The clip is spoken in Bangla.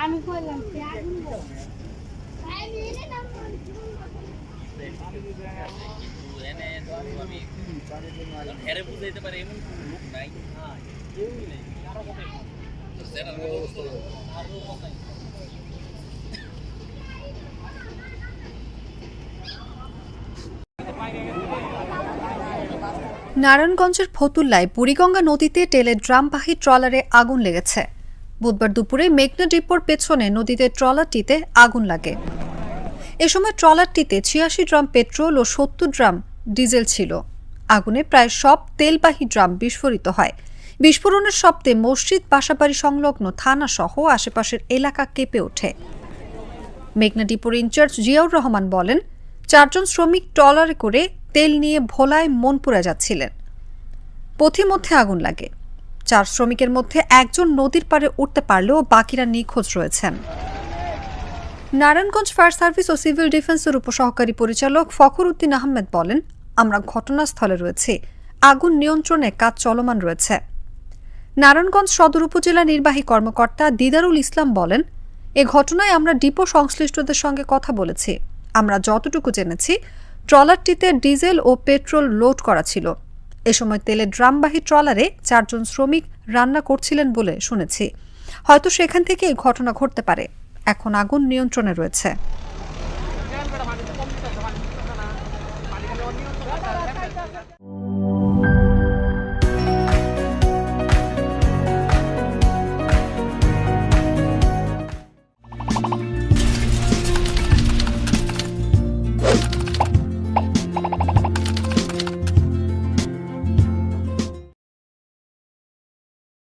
আমি কইলাম নারায়ণগঞ্জের ফতুল্লায় বুড়িগঙ্গা নদীতে টেলে ড্রামবাহী ট্রলারে আগুন লেগেছে। বুধবার দুপুরে মেঘনা ডিপোর পেছনে নদীতে ট্রলারটিতে আগুন লাগে। এ সময় ট্রলারটিতে ৮৬ ড্রাম পেট্রোল ও ৭০ ড্রাম ডিজেল ছিল। আগুনে প্রায় সব তেলবাহী ড্রাম বিস্ফোরিত হয়। বিস্ফোরণের শব্দে মসজিদ, বাসাবাড়ি সংলগ্ন থানা সহ আশেপাশের এলাকা কেঁপে ওঠে। মেঘনা ডিপোর ইনচার্জ জিয়াউর রহমান বলেন, ৪ জন শ্রমিক ট্রলারে করে তেল নিয়ে ভোলায় মনপুরা যাচ্ছিলেন। পথিমধ্যে আগুন লাগে। ৪ শ্রমিকের মধ্যে একজন নদীর পাড়ে উঠতে পারলেও বাকিরা নিখোঁজ রয়েছেন। নারায়ণগঞ্জ ফায়ার সার্ভিস ও সিভিল ডিফেন্সের উপসহকারী পরিচালক ফখর উদ্দিন আহমেদ বলেন, আমরা ঘটনাস্থলে রয়েছি, আগুন নিয়ন্ত্রণে কাজ চলমান রয়েছে। নারায়ণগঞ্জ সদর উপজেলা নির্বাহী কর্মকর্তা দিদারুল ইসলাম বলেন, এ ঘটনায় আমরা ডিপো সংশ্লিষ্টদের সঙ্গে কথা বলেছি। আমরা যতটুকু জেনেছি, ট্রলারটিতে ডিজেল ও পেট্রোল লোড করা ছিল। এ সময় তেলের ড্রামবাহী ট্রলারে ৪ জন শ্রমিক রান্না করছিলেন বলে শুনেছি। হয়তো সেখান থেকে এই ঘটনা ঘটতে পারে। এখন আগুন নিয়ন্ত্রণে রয়েছে।